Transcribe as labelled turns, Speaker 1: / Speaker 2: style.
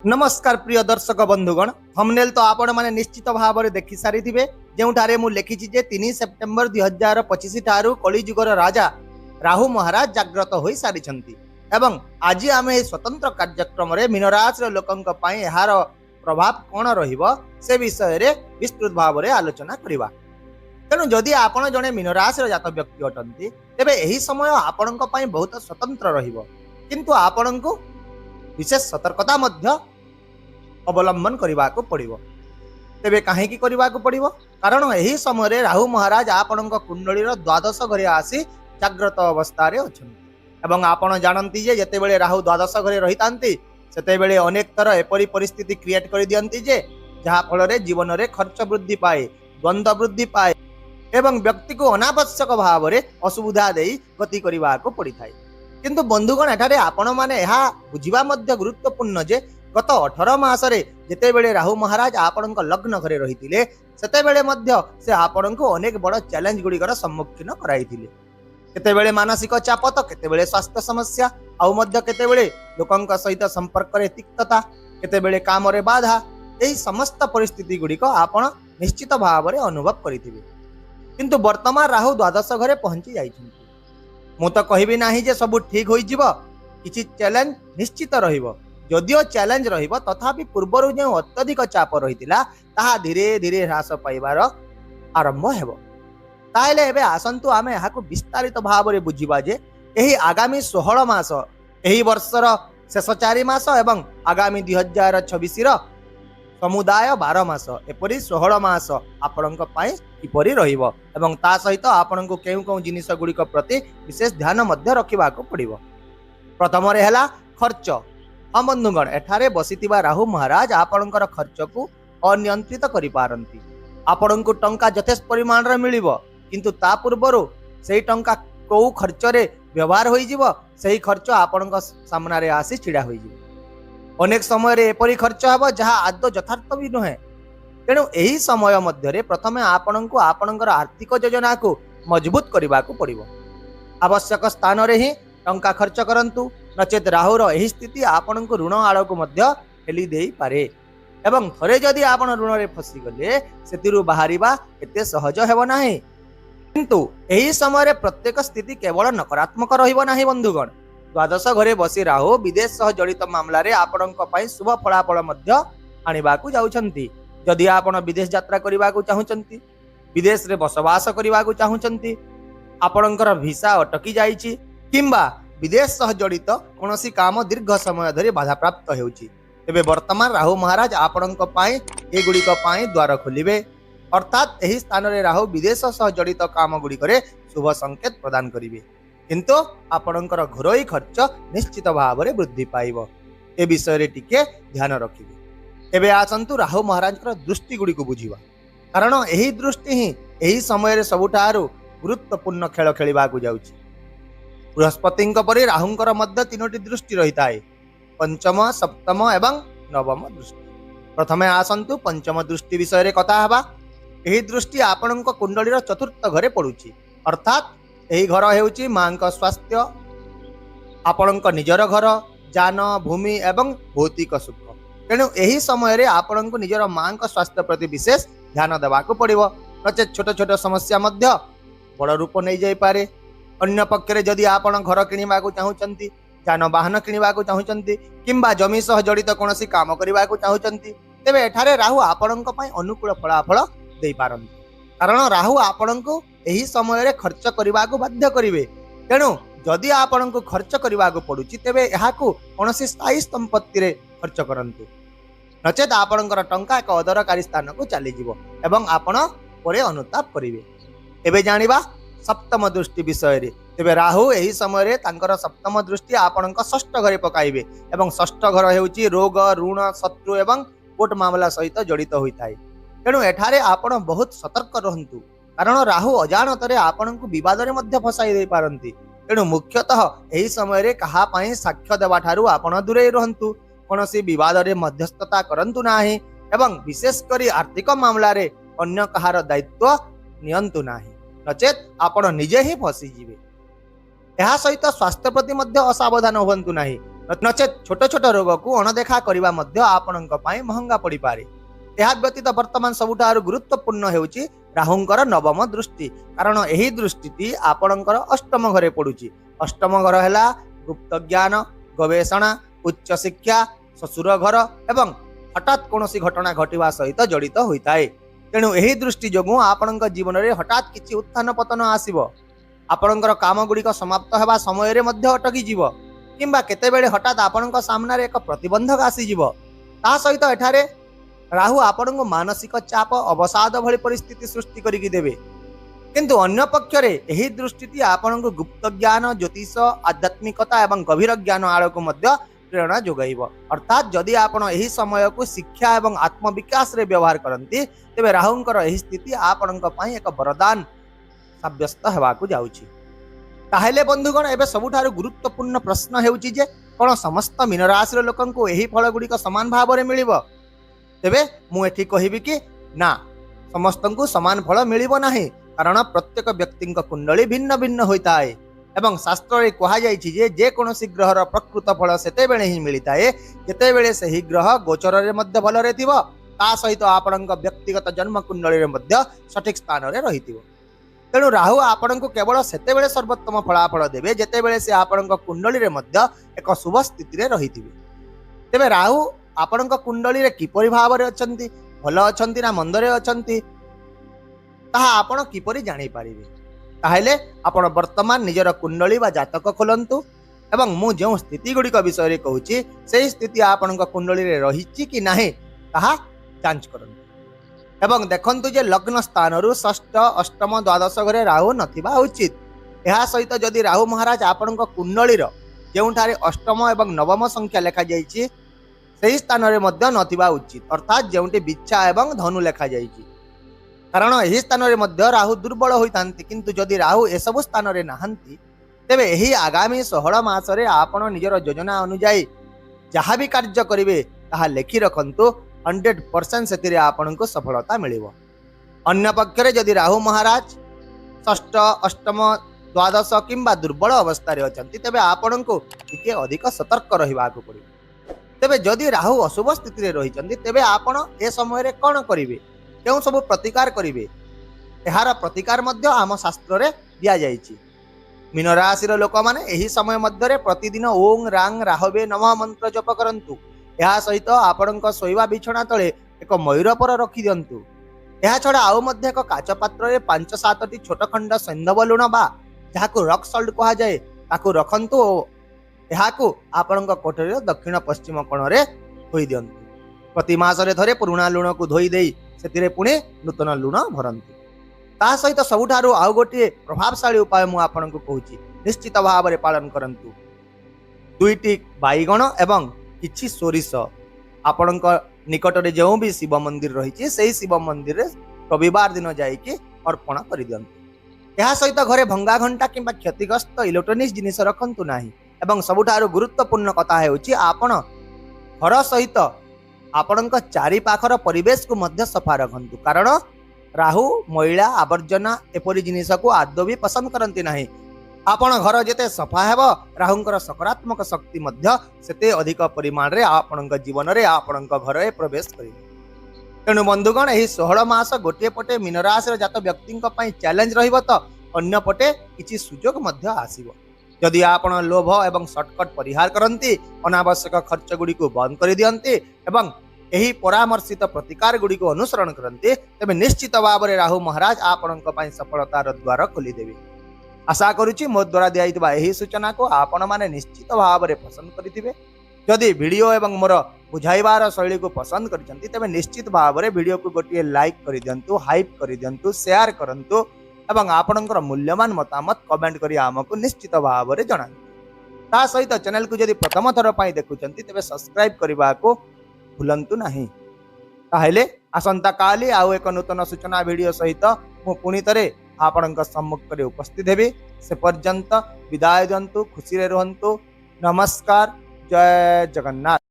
Speaker 1: नमस्कार प्रिय दर्शक बंधुगण, थंबनेल तो आपण माने निश्चित भाव में देखि सारी थिबे जेउठारे मु लिखिछि जे 3 सेप्टेम्बर 2025 ठारू कलिजुगर राजा राहु महाराज जाग्रत होई सारी छंती एवं आज आमे ए स्वतंत्र कार्यक्रम रे मीन राशि लोकंक पई एहार प्रभाव कोन रहिबो से विषय रे विस्तृत भाव में आलोचना करिबा। तेणु जदि आपण जने मीन राशि जात व्यक्ति अटंती तेबे एही समय आपणक पई बहुत स्वतंत्र रहिबो, किंतु आपणक विशेष सतर्कता मध्य अवलंबन करने पड़ो। तेबे कहीं पड़ो कारण यही समय राहु महाराज आपणक कुंडली द्वादश घरे आसी जाग्रत अवस्था एवं आपण जानती जे जेतेबेले राहु द्वादश घरे रही थांती सेतेबेले अनेक थर एपरी परिस्थिति क्रिएट कर दियंती जे जहा फल जीवन में खर्च वृद्धि पाए, द्वंद्व वृद्धि पाए एवं व्यक्ति को अनावश्यक भाव में असुविधा दे गति करने को पड़ी था। किंतु बंधुगण एठारे आपण माने यहा बुझिबा मध्य गुरुत्वपूर्ण जे गत 18 मासरे जेतेबेले राहु महाराज आपणक लग्न घरे रहिथिले सेतेबेले मध्य से आपणक अनेक बड़ चैलेंज गुड़िकर सम्मुखीन कराइथिले। केतेबेले मानसिक चाप तो केतेबेले स्वास्थ्य समस्या आउ मध्य केतेबेले लोकंक सहित संपर्क रे तिक्तता, केतेबेले काम रे बाधा, एही समस्त परिस्थिति गुड़िक आपण निश्चित भाव में अनुभव करिथिबे। किंतु वर्तमान राहु द्वादश घरे पहुंची जाइछन्ति। मु तो कहबी नाही जे सब ठीक होई जिवो, किछि चैलेंज निश्चित रहिबो। जदियो चैलेंज रहिबो तथापि पूर्वरु जे अत्यधिक चाप रहितिला ताहा धीरे धीरे ह्रास पाइबार आरंभ हेबो। ताइले एबे आसंतु आमे एहाकु विस्तारित भाव में बुझिबा जे एही आगामी 16 मास, एही वर्षर शेष 4 मास एवं आगामी 2026 रो समुदाय 12 मास एपरि 16 मास आपणक पई किपरि रहिबो एवं ता सहित आपणक केउ जिनिस गुड़िक प्रति विशेष ध्यान मध्य रखिबा को पड़िबो। प्रथम रे हला खर्च। हाँ बंधुगण, एठारे बसितिबा राहु महाराज आपणकर खर्च को अनियंत्रित करि पारंती। आपणक टंका यथेष्ट परिमाण रे मिलिबो, किंतु ता पूर्वरु सेही टंका को खर्च रे व्यवहार होई जिवो, सेही खर्च आपणक सामना रे आसी छिड़ा होई जिवो। अनेक समय रे एपरि खर्च हबो जहा आदौ यथार्थ भी नहे। तेणु यही समय मध्य प्रथमे आपणक आपणकर आर्थिक योजना को मजबूत करने को पड़ो। आवश्यक स्थान रे ही टंका खर्च करंतु, नचेत राहुर यही स्थिति आपण को ऋण आड़ को ठेली दे पारे एवं थरे जदि आपण ऋण रे फसी गले सेतिरु बाहरिबा एते सहज हेबो नाही। किंतु एही समय रे प्रत्येक स्थिति केवल नकारात्मक रहिबो नाही बंधुगण। द्वादश घरे बसी राहु विदेश सह जड़ित मामला रे आपणक पई शुभ फलाफल मध्य आनिबा को जाउछंती। जदि आपण विदेश यात्रा करने को चाहूचंती, विदेश रे बसवास करने को चाहूचंती, आपणकर वीसा अटकी जाइछि किंबा विदेश सह जड़ित कोनोसी काम दीर्घ समय धरि बाधा प्राप्त हेउछि, तेबे वर्तमान राहु महाराज आपणक पई ए गुड़िक पई द्वार खोलिबे। अर्थात एही स्थान रे राहु विदेश सह जड़ित काम गुड़िक रे शुभ संकेत प्रदान करिवे। किंतु आपणकर घरोई खर्च निश्चित भाव में वृद्धि पाइबो। ए विषय रे टिके ध्यान रखिबे। एबे आसंतु राहु महाराज दृष्टि गुड़ी को बुझिबा, कारण यही दृष्टि ही यही समय सबुठारु गुरुत्वपूर्ण खेल खेलिबा को जाउछि। बृहस्पति परि राहुंकर मध्य 3टी दृष्टि रही थाए, पंचम, सप्तम एवं नवम दृष्टि। प्रथमे आसंतु पंचम दृष्टि विषय रे कथा हबा। एही दृष्टि आपणक कुंडलीर चतुर्थ घरे पड़ुछि, अर्थात एही घर हेउछि मांक स्वास्थ्य, आपणक निजर घर, जान, भूमि एवं भौतिक सुख। तेणु यही समय आपन को निजर मां का स्वास्थ्य प्रति विशेष ध्यान देवा को पड़ो, नचेत छोट छोट समस्या मध्य बड़ रूप नहीं जाई पारे। अन्य पक्षरे जदि आपण घर किनिबा को चाहूचंती, जान वाहन किनिबा को चाहूचंती किंबा जमी सह जड़ित कोनोसी काम करबा को चाहूचंती, तेबे एठारे राहु आपणक पई अनुकूल फलाफल देई पारंती। कारण राहु आपणक एही समय रे खर्च करबा को बाध्य करिवे। तेणु जदि आपणक खर्च करबा को पडुची तेबे एहाकू कोनोसी स्थायी संपत्ति रे खर्च करंतु, नचेत आपणकर टंका एक अदरकारी स्थान को चली जीवो एवं आपण परे अनुताप करिवे। एबे जानिबा सप्तम दृष्टि विषय रे। तेबे राहु एही समय रे तांकर सप्तम दृष्टि आपणक षष्ठ घरे पकाइबे एवं षष्ठ घर हेउची रोग, ऋण, शत्रु एवं कोर्ट मामला सहित जड़ित होइथाय। तेणु एठारे आपण बहुत सतर्क रहंतु, कारण राहु अजाणतरे आपणक विवाद रे मध्य फसाई दे पारंती। तेणु मुख्यतः एही समय रे कहा पई साक्ष्य देवा ठारू आपण दूरे रहंतु, कोनोसी विवाद रे मध्यस्थता करंतु नाही एवं विशेष करी आर्थिक मामला रे अन्य कहार दायित्व नियंतु नाही, नचेत आपण निजे ही फसी जीवे। एहा सहित स्वास्थ्य प्रति मध्य असावधान होवंतु नाही, नचेत छोट छोट रोग को अणदेखा करने महंगा पड़ पारे। यह व्यतीत वर्तमान सबुठारु गुरुत्वपूर्ण हेउची राहुंकर नवम दृष्टि, कारण यही दृष्टि आपणकर अष्टम घरे पड़ुची। अष्टम घर है गुप्त ज्ञान, गवेषणा, उच्च शिक्षा, शशुर घर एवं हठात कौन घटना घटवा सहित जड़ित होता है। तेणु यही दृष्टि जो आपण जीवन में हठात किसी उत्थान पतन आसव, आपणकर काम गुड़िक समाप्त होगा समय अटकी जीव किंबा केतेबेले हठात आपण सामने एक प्रतिबंधक आसीजिव। ता सहित एठारे राहु आपण को मानसिक चाप, अवसाद भली परिस्थिति सृष्टि करिकी देबे। किंतु अन्य पक्षरे यही दृष्टि आपण को गुप्त ज्ञान, ज्योतिष, आध्यात्मिकता एवं गभीर ज्ञान आड़ को मध्य प्रेरणा जोगाइब। अर्थात जदि आपण यही समय को शिक्षा एवं आत्मविकास रे व्यवहार करती तेबे राहुंकर यही स्थिति आपण पई एक वरदान साब्यस्त हेबाकु जाउछि। ताहेले बंधुगण, एबे सबुठारु गुरुत्वपूर्ण प्रश्न हेउछि जे कोन समस्त मीन राशि लोकंकु एही फल गुड़िक समान भाव में मिलिबो? तेबे मु एठी कहिबि कि ना, समस्तंकु समान फल मिलिबो नाही, कारण प्रत्येक व्यक्ति कुंडली भिन्न भिन्न होता है। एवं शास्त्र रे कहा जायछि जे जे कोनोसी ग्रहर प्रकृत फल सेते बेले ही मिलिता है जेते बेले सही ग्रह गोचर रे मध्य भल रे थिबो, ता सहित आपणक व्यक्तिगत जन्म कुंडली रे मध्य सठिक स्थान रे रहिथिबो। तेणु राहु आपणक केवल सेते बेले सर्वोत्तम फलाफल देबे जेते बेले से आपणक कुंडली रे मध्य एक शुभ स्थिति रे रहिथिबे। तेबे राहु आपणक कुंडली रे किपरि भाव रे अछंती, भल अछंती ना मंद रे अछंती, ताहा आपण किपरि जानि पारिबे? ताहेले आपण वर्तमान निजर कुंडली वा जातक खोलंतु एवं मु जो स्थिति गुड़िक विषय रे कहूची से स्थिति आपणक कुंडली रे रहिछि कि नाही ताहा जांच करंतु। एवं देखंतु जे लग्न स्थान रु षष्ठ, अष्टम, द्वादश घरे राहु नथिबा उचित। यह सहित जदि राहु महाराज आपणक कुंडली रो जेउठारे अष्टम एवं नवम संख्या लेखा जाइछि सेही स्थान रे मध्य नथिबा उचित, अर्थात जेउठी बिच्छा एवं धनु लेखा जाइछि, कारण यही स्थान रे मध्य राहु दुर्बल होइतांती। किंतु जदि राहु एसबु स्थान रे नाहंती तेबे एही आगामी 16 मास रे आपण निजर योजना अनुसार जहाँ भी कार्य करिवे ताहा लेखि रखंतु, 100% सेतिरे आपनको सफलता मिलिबो। अन्य पक्षरे जदि राहु महाराज षष्ठ, अष्टम, द्वादश किंबा दुर्बल अवस्था रे अछंती तेबे आपनको टिके अधिक सतर्क रहिबाकु पड़िबो। तेबे जदि राहु अशुभ स्थिति रे रहिचंती तेबे आपण ए समय रे कोन करिवे, केउ सब प्रतिकार करिवे, एहार प्रतिकार मध्य आम शास्त्र रे दिया जायछि। मीन राशि लोक माने एही समय मध्य रे प्रतिदिन ओं रांग राहवे नमः मंत्र जप करंतु। यह सहित आपणक शोइबा बिछଣା तले एक मयूर पर रखि दियंतु। यह छड़ा आउ मध्य एक काच पात्र रे 5-7टी छोट खंड सैंधव लुण बा जाहाकु रॉक सॉल्ट कहा जाए ताकु रखंतु। यहाकु आपणक कोठरी दक्षिण पश्चिम कोण रे होई दियंतु। प्रति मास रे थरे पुराणा लुण को धोई देई सेतिरे पुणे नूतन लुण भरंतु। ता सहित सबुठारु आउ गोटे प्रभावशाली उपाय मु आपणकु कहूची, निश्चित भाव रे पालन करंतु। 2टी बाईगण एवं किछि सोरिष आपणक निकट रे जो भी शिव मंदिर रही से शिव मंदिर रे रविवार दिन जाइके अर्पण कर दियंतु। यह सहित घरे भंगा घंटा किंबा क्षतिग्रस्त इलेक्ट्रोनिक्स जिनिस रखंतु नाही। एवं सबुठारु गुरुत्वपूर्ण कथा हेउची आपण घर सहित आपणक चारि पाखर परिवेश को मध्य सफा रखंतु, कारण राहु मैला आवर्जना एपरी जिनिस को आदौ भी पसंद करती नाही। आपण घर जेते सफा हेब राहुंकर सकारात्मक शक्ति मध्य सेते अधिक परिमाण रे आपणक जीवन रे आपणक घर रे प्रवेश करिवे। तेणु बंधुगण, एही 16 मास गोटे पटे मीन राशि जात व्यक्ति पई चैलेंज रहिबो तो अन्य पटे किछि सुजोग मध्य आसीबो। जदि आपण लोभ एवं शॉर्टकट परिहार करंती, अनावश्यक खर्च गुडी को बंद कर दियंती एवं एही परामर्शित प्रतिकार गुडी को अनुसरण करंती, तबे निश्चित भाव रे राहु महाराज आपणक पई सफलतार द्वार खोली देबे। आशा करुछि मो द्वारा दिया यही सूचना को आपण माने निश्चित भाव में पसंद करिथिबे। जदि वीडियो एवं मोर बुझाइबार शैली को पसंद करिसंती तेबे निश्चित भाव में वीडियो को गोटे लाइक कर दियंतु, हाइप कर दियंतु, शेयर करंतु एवं आपणकर मूल्यवान मतामत कमेंट करी आमको निश्चित भाव में जणांतु। ता सहित चैनल को जदि प्रथम थर पई देखुचंती तेबे सब्सक्राइब करबा को भूलंतु नाही। ताहेले आसंता काली आउ एक नूतन सूचना वीडियो सहित मु पुनी तरे आपणक सम्मुख रे उपस्थित हेबे। से पर्यंत विदाय दियंतु, खुशी रे रहंतु। नमस्कार, जय जगन्नाथ।